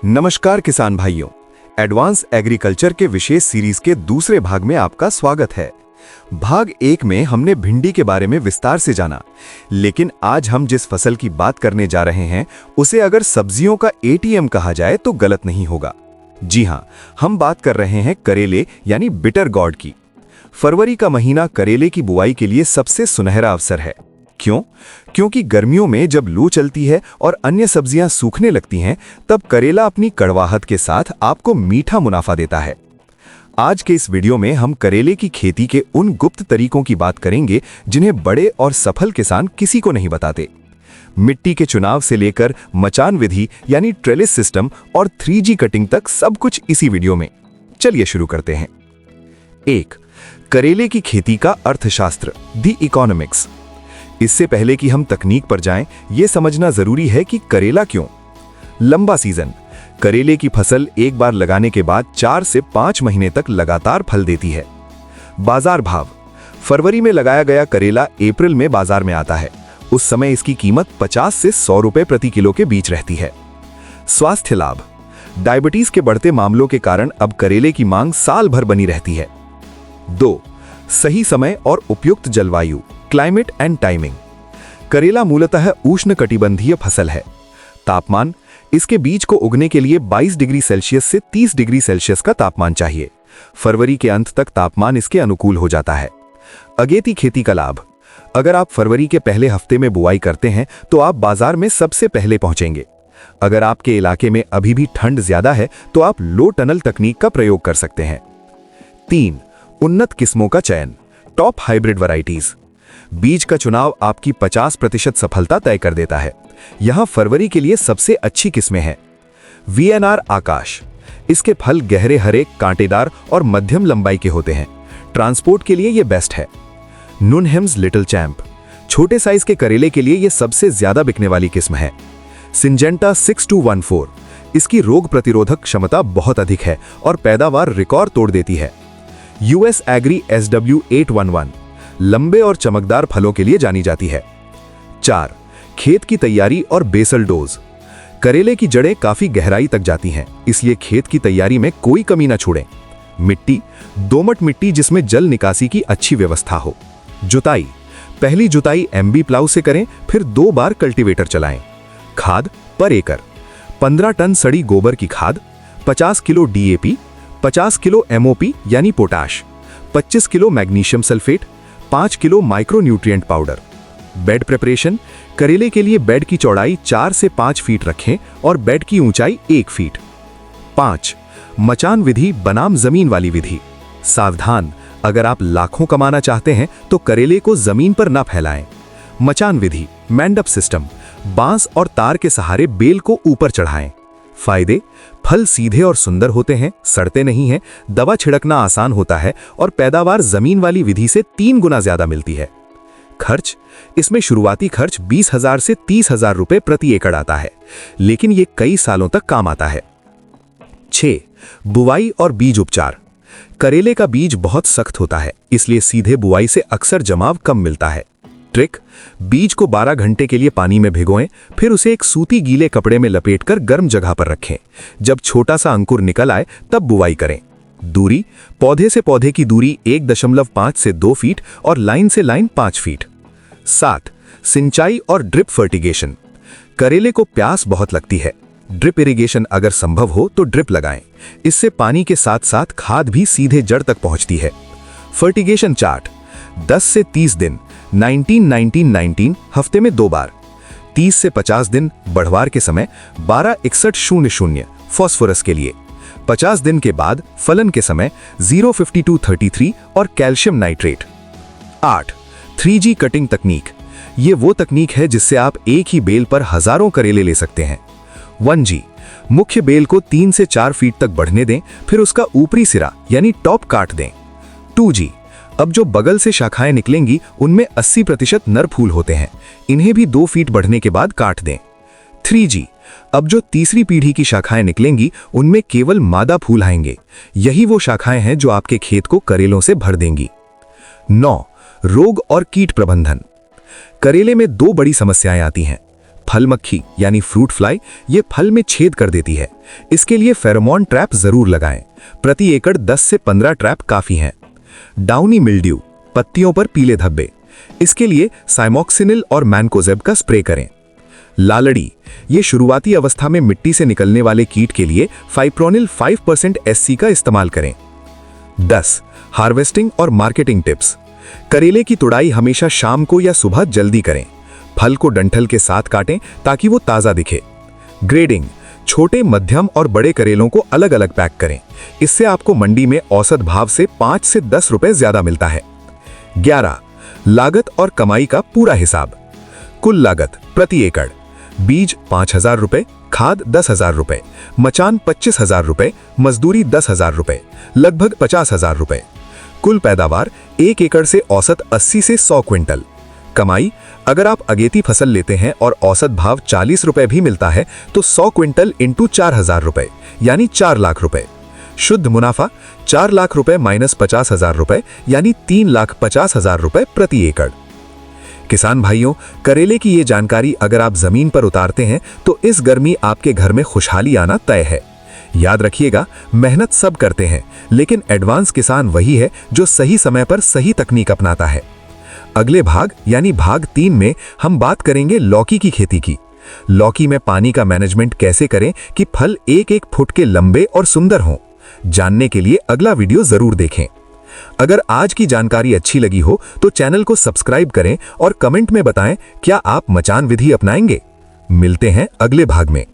नमस्कार किसान भाइयों, एडवांस एग्रीकल्चर के विशेष सीरीज के दूसरे भाग में आपका स्वागत है। भाग 1 में हमने भिंडी के बारे में विस्तार से जाना, लेकिन आज हम जिस फसल की बात करने जा रहे हैं उसे अगर सब्जियों का एटीएम कहा जाए तो गलत नहीं होगा। जी हां, हम बात कर रहे हैं करेले यानी बिटर गॉर्ड की। फरवरी का महीना करेले की बुआई के लिए सबसे सुनहरा अवसर है। क्यों? क्योंकि गर्मियों में जब लू चलती है और अन्य सब्जियां सूखने लगती हैं, तब करेला अपनी कड़वाहट के साथ आपको मीठा मुनाफा देता है। आज के इस वीडियो में हम करेले की खेती के उन गुप्त तरीकों की बात करेंगे जिन्हें बड़े और सफल किसान किसी को नहीं बताते। मिट्टी के चुनाव से लेकर मचान विधि यानी ट्रेलिस सिस्टम और 3G कटिंग तक सब कुछ इसी वीडियो में। चलिए शुरू करते हैं। 1. करेले की खेती का अर्थशास्त्र, द इकोनॉमिक्स। इससे पहले कि हम तकनीक पर जाएं, यह समझना जरूरी है कि करेला क्यों। लंबा सीजन। करेले की फसल एक बार लगाने के बाद 4 से 5 महीने तक लगातार फल देती है। बाजार भाव। फरवरी में लगाया गया करेला अप्रैल में बाजार में आता है। उस समय इसकी कीमत 50 से 100 रुपए प्रति किलो के बीच रहती है। स्वास्थ्य लाभ। डायबिटीज के बढ़ते मामलों के कारण अब करेले की मांग साल भर बनी रहती है। 2. सही समय और उपयुक्त जलवायु, क्लाइमेट एंड टाइमिंग। करेला मूलतः उष्णकटिबंधीय फसल है। तापमान। इसके बीज को उगने के लिए 22 डिग्री सेल्सियस से 30 डिग्री सेल्सियस का तापमान चाहिए। फरवरी के अंत तक तापमान इसके अनुकूल हो जाता है। अगेती खेती का लाभ। अगर आप फरवरी के पहले हफ्ते में बुआई करते हैं तो आप बाजार में सबसे पहले पहुंचेंगे। अगर आपके इलाके में अभी भी ठंड ज्यादा है तो आप लो टनल तकनीक का प्रयोग कर सकते हैं। 3. उन्नत किस्मों का चयन, टॉप हाइब्रिड वैरायटीज। बीज का चुनाव आपकी 50% सफलता तय कर देता है। यहां फरवरी के लिए सबसे अच्छी किस्में हैं। VNR आकाश। इसके फल गहरे हरे, कांटेदार और मध्यम लंबाई के होते हैं। ट्रांसपोर्ट के लिए यह बेस्ट है। नुनहेम्स लिटिल चैंप। छोटे साइज के करेले के लिए यह सबसे ज्यादा बिकने वाली किस्म है। सिंजेंटा 6214। इसकी रोग प्रतिरोधक क्षमता बहुत अधिक है और पैदावार रिकॉर्ड तोड़ देती है। US एग्री SW811 लंबे और चमकदार फलों के लिए जानी जाती है। 4. खेत की तैयारी और बेसल डोज। करेले की जड़ें काफी गहराई तक जाती हैं, इसलिए खेत की तैयारी में कोई कमी न छोड़ें। मिट्टी, दोमट मिट्टी जिसमें जल निकासी की अच्छी व्यवस्था हो। जुताई। पहली जुताई MB प्लाऊ से करें, फिर 2 बार कल्टीवेटर चलाएं। खाद पर एकड़ 15 टन सड़ी गोबर की खाद, 50 किलो DAP, 50 किलो MOP यानी potash, 25 kilo magnesium sulphate, 5 kilo micronutrient powder. Bed preparation. करेले के लिए बेड की चौड़ाई 4 से 5 फीट रखें और बेड की ऊंचाई 1 फीट। 5. मचान विधि बनाम जमीन वाली विधि। सावधान, अगर आप लाखों कमाना चाहते हैं तो करेले को जमीन पर न फैलाएं। मचान विधि, मैंडअप सिस्टम। बांस और तार के सहारे बेल को ऊपर चढ़ाएं। फायदे। फल सीधे और सुंदर होते हैं, सड़ते नहीं हैं, दवा छिड़कना आसान होता है और पैदावार जमीन वाली विधि से 3 गुना ज्यादा मिलती है। खर्च। इसमें शुरुआती खर्च 20,000 से 30,000 रुपए प्रति एकड़ आता है, लेकिन ये कई सालों तक काम आता है। 6. बुवाई और बीज उपचार। करेले का बीज बहुत सख्त होता है, इसलिए सीधे बुआई से अक्सर जमाव कम मिलता है। ट्रिक। बीज को 12 घंटे के लिए पानी में भिगोएं, फिर उसे एक सूती गीले कपड़े में लपेटकर गर्म जगह पर रखें। जब छोटा सा अंकुर निकल आए तब बुवाई करें। दूरी। पौधे से पौधे की दूरी 1.5 से 2 फीट और लाइन से लाइन 5 फीट। 7. सिंचाई और ड्रिप फर्टिगेशन। करेले को प्यास बहुत लगती है। ड्रिप इरिगेशन अगर संभव हो तो ड्रिप लगाएं। इससे पानी के साथ साथ खाद भी सीधे जड़ तक पहुंचती है। Fertigation chart. 10 से 30 दिन 19-19-19 हफ्ते में 2 बार। 30 से 50 दिन बढ़वार के समय 12-61-00 फास्फोरस के लिए। 50 दिन के बाद फलन के समय 052-33 और कैल्शियम नाइट्रेट। 8. 3G कटिंग तकनीक। ये वो तकनीक है जिससे आप एक ही बेल पर हजारों करेले ले सकते हैं। 1G। मुख्य बेल को 3 से 4 फीट तक बढ़ने दें, फिर उसका ऊपरी सिरा यानी टॉप काट दें। 2G। अब जो बगल से शाखाएं निकलेंगी उनमें 80% नर फूल होते हैं, इन्हें भी 2 फीट बढ़ने के बाद काट दें। 3G। अब जो तीसरी पीढ़ी की शाखाएं निकलेंगी उनमें केवल मादा फूल आएंगे। यही वो शाखाएं हैं जो आपके खेत को करेलों से भर देंगी। 9. रोग और कीट प्रबंधन। करेले में 2 बड़ी समस्याएं आती हैं। फल मक्खी यानी फ्रूट फ्लाई ये फल में छेद कर देती है। इसके लिए फेरोमोन ट्रैप जरूर लगाएं। प्रति एकड़ 10 से 15 ट्रैप काफी हैं। डाउनी मिल्ड्यू, पत्तियों पर पीले धब्बे, इसके लिए साइमोक्सिनिल और मैनकोजेब का स्प्रे करें। लालड़ी, ये शुरुआती अवस्था में मिट्टी से निकलने वाले कीट के लिए फाइप्रोनिल 5% SC का इस्तेमाल करें। 10. हार्वेस्टिंग और मार्केटिंग टिप्स। करेले की तुड़ाई हमेशा शाम को या सुबह जल्दी करें। फल को डंठल के साथ काटें ताकि वो ताज़ा दिखे। ग्रेडिंग, छोटे, मध्यम और बड़े करेलों को अलग अलग पैक करें। इससे आपको मंडी में औसत भाव से 5 से 10 रुपए ज्यादा मिलता है। 11. लागत और कमाई का पूरा हिसाब। कुल लागत प्रति एकड़: बीज 5,000 रुपए, खाद 10,000 रुपए, मचान 25,000 रुपए, मजदूरी 10,000 रुपए, लगभग 50,000 रुपए। कुल पैदावार 1 एकड़ से औसत 80 से 100 क्विंटल। कमाई, अगर आप अगेती फसल लेते हैं और औसत भाव 40 रुपए भी मिलता है तो 100 क्विंटल इंटू 4,000 रुपए यानी 4 लाख रुपए। शुद्ध मुनाफा 4 लाख रुपए माइनस 50,000 रुपए यानी 3,50,000 रुपए प्रति एकड़। किसान भाइयों, करेले की ये जानकारी अगर आप जमीन पर उतारते हैं तो इस गर्मी आपके घर में खुशहाली आना तय है। याद रखिएगा, मेहनत सब करते हैं, लेकिन एडवांस किसान वही है जो सही समय पर सही तकनीक अपनाता है। अगले भाग यानी भाग 3 में हम बात करेंगे लौकी की खेती की। लौकी में पानी का मैनेजमेंट कैसे करें कि फल 1-1 फुट के लंबे और सुंदर हों। जानने के लिए अगला वीडियो जरूर देखें। अगर आज की जानकारी अच्छी लगी हो तो चैनल को सब्सक्राइब करें और कमेंट में बताएं क्या आप मचान विधि अपनाएंगे। मिलते हैं अगले भाग में।